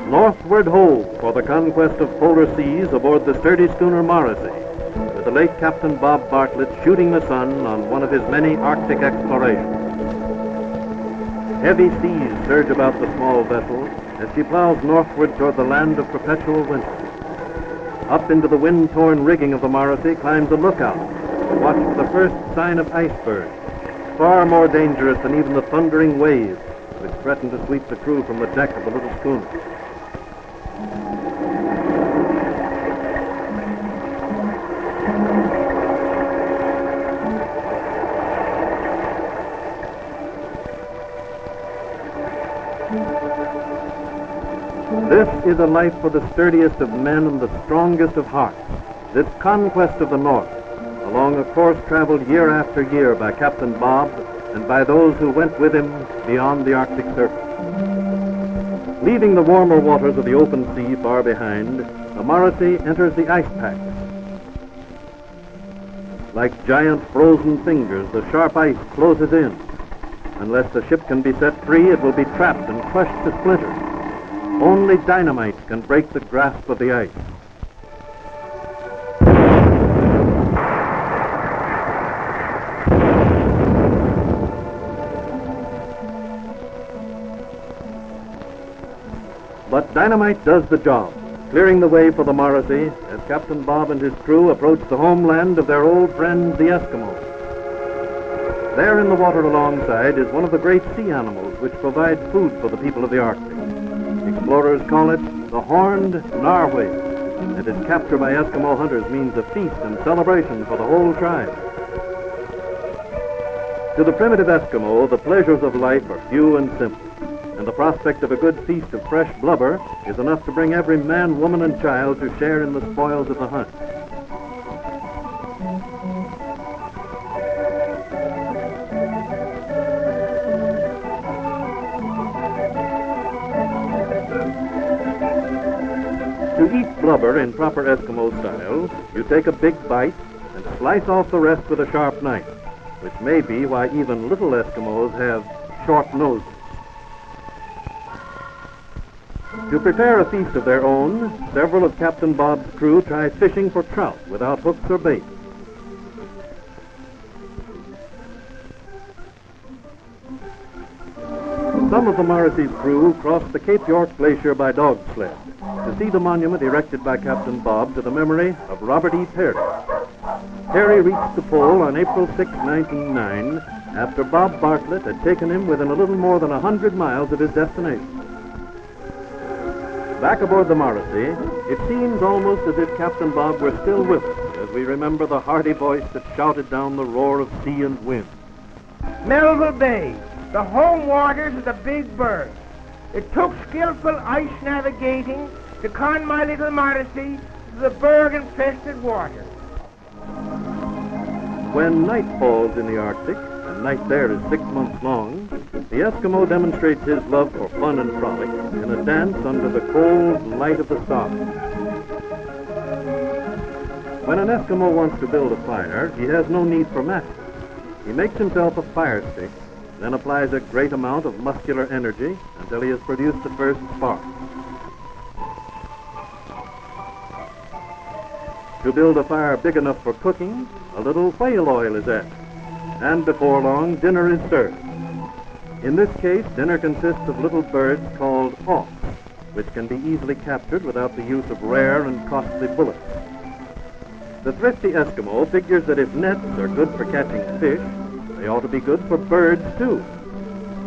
Northward ho for the conquest of polar seas aboard the sturdy schooner Morrissey, with the late Captain Bob Bartlett shooting the sun on one of his many Arctic explorations. Heavy seas surge about the small vessel as she plows northward toward the land of perpetual winter. Up into the wind-torn rigging of the Morrissey climbs a lookout to watch for the first sign of icebergs, far more dangerous than even the thundering waves which threaten to sweep the crew from the deck of the little schooner. This is a life for the sturdiest of men and the strongest of hearts, this conquest of the North, along a course traveled year after year by Captain Bob and by those who went with him beyond the Arctic Circle. Leaving the warmer waters of the open sea far behind, the Morrissey enters the ice packs. Like giant frozen fingers, the sharp ice closes in. Unless the ship can be set free, it will be trapped and crushed to splinters. Only dynamite can break the grasp of the ice. But dynamite does the job, clearing the way for the Morrissey as Captain Bob and his crew approach the homeland of their old friends, the Eskimos. There in the water alongside is one of the great sea animals which provide food for the people of the Arctic. Explorers call it the horned narwhal, and its capture by Eskimo hunters means a feast and celebration for the whole tribe. To the primitive Eskimo, the pleasures of life are few and simple, and the prospect of a good feast of fresh blubber is enough to bring every man, woman, and child to share in the spoils of the hunt. To eat blubber in proper Eskimo style, you take a big bite and slice off the rest with a sharp knife, which may be why even little Eskimos have short noses. To prepare a feast of their own, several of Captain Bob's crew try fishing for trout without hooks or bait. Some of the Morrissey's crew crossed the Cape York Glacier by dog sled to see the monument erected by Captain Bob to the memory of Robert E. Perry. Perry reached the pole on April 6, 1909, after Bob Bartlett had taken him within a little more than 100 miles of his destination. Back aboard the Morrissey, it seems almost as if Captain Bob were still with us as we remember the hearty voice that shouted down the roar of sea and wind. Melville Bay, the home waters of the Big Bird. It took skillful ice navigating to con my little Morrissey to the berg-infested water. When night falls in the Arctic, and night there is 6 months long, the Eskimo demonstrates his love for fun and frolic in a dance under the cold light of the stars. When an Eskimo wants to build a fire, he has no need for matches. He makes himself a fire stick, then applies a great amount of muscular energy until he has produced the first spark. To build a fire big enough for cooking, a little whale oil is added, and before long, dinner is served. In this case, dinner consists of little birds called hawks, which can be easily captured without the use of rare and costly bullets. The thrifty Eskimo figures that if nets are good for catching fish, they ought to be good for birds, too.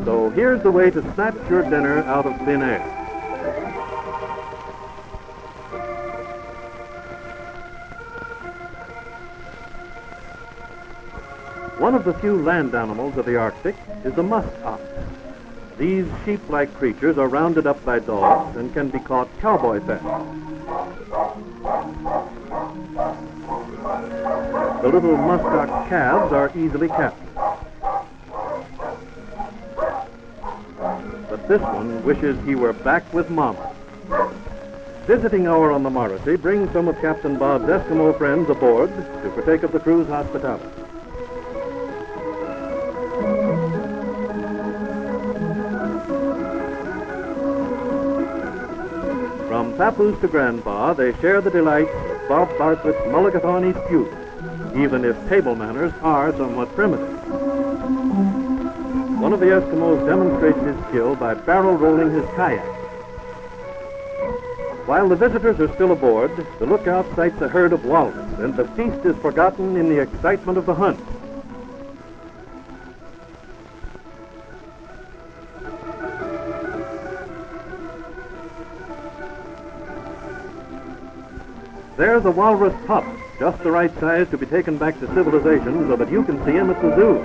So here's the way to snatch your dinner out of thin air. One of the few land animals of the Arctic is the musk ox. These sheep-like creatures are rounded up by dogs and can be caught cowboy fashion. The little musk ox calves are easily captured. But this one wishes he were back with Mama. Visiting hour on the Morrissey brings some of Captain Bob's Eskimo friends aboard to partake of the crew's hospitality. From papoose to grandpa, they share the delights of Bob Bartlett's mulligatawny stew, even if table manners are somewhat primitive. One of the Eskimos demonstrates his skill by barrel rolling his kayak. While the visitors are still aboard, the lookout sights a herd of walrus, and the feast is forgotten in the excitement of the hunt. There's a walrus pup, just the right size to be taken back to civilization so that you can see him at the zoo.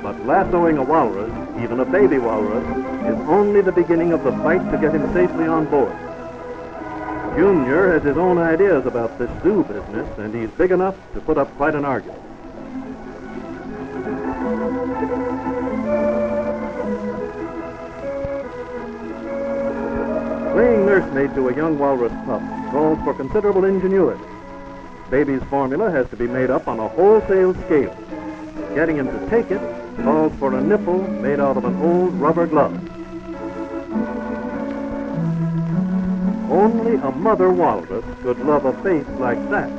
But lassoing a walrus, even a baby walrus, is only the beginning of the fight to get him safely on board. Junior has his own ideas about this zoo business, and he's big enough to put up quite an argument. Playing nursemaid to a young walrus pup calls for considerable ingenuity. Baby's formula has to be made up on a wholesale scale. Getting him to take it calls for a nipple made out of an old rubber glove. Only a mother walrus could love a face like that.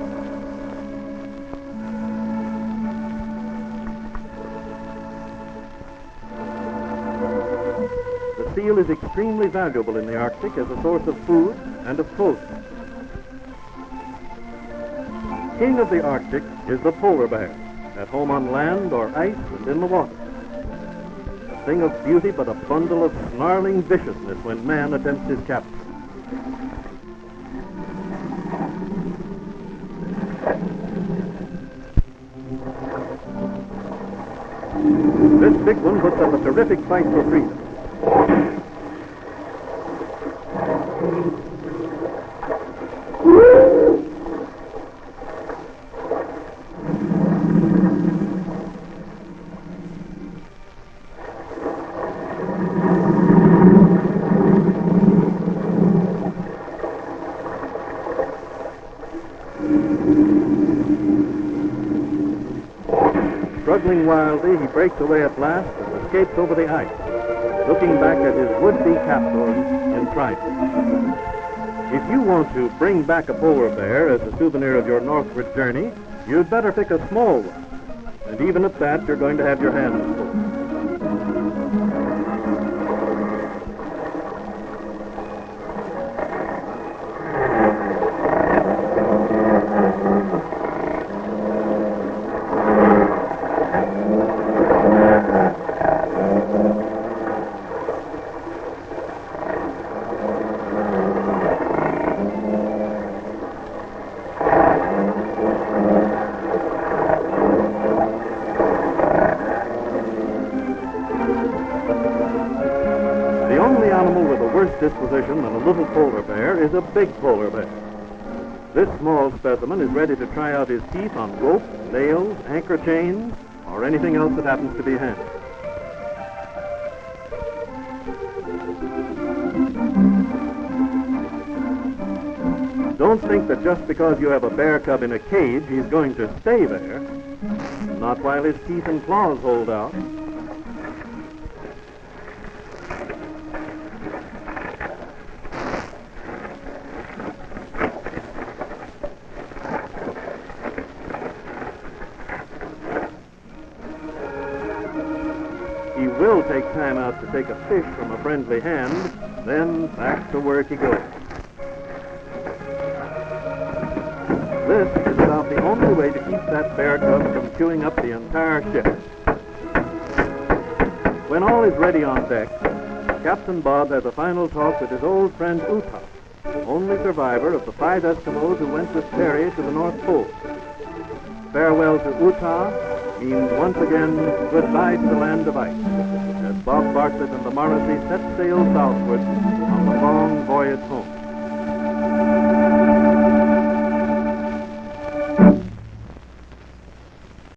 The seal is extremely valuable in the Arctic as a source of food and of clothing. King of the Arctic is the polar bear, at home on land or ice and in the water. A thing of beauty, but a bundle of snarling viciousness when man attempts his capture. This big one puts up a terrific fight for freedom. Struggling wildly, he breaks away at last and escapes over the ice, looking back at his would-be captor in triumph. If you want to bring back a polar bear as a souvenir of your northward journey, you'd better pick a small one. And even at that, you're going to have your hands full. Disposition than a little polar bear is a big polar bear. This small specimen is ready to try out his teeth on rope, nails, anchor chains, or anything else that happens to be handy. Don't think that just because you have a bear cub in a cage, he's going to stay there. Not while his teeth and claws hold out. He will take time out to take a fish from a friendly hand, then back to work he goes. This is about the only way to keep that bear cub from chewing up the entire ship. When all is ready on deck, Captain Bob has a final talk with his old friend Utah, only survivor of the 5 Eskimos who went with Terry to the North Pole. Farewell to Utah means once again goodbye to the land of ice, as Bob Bartlett and the Morrissey set sail southward on the long voyage home.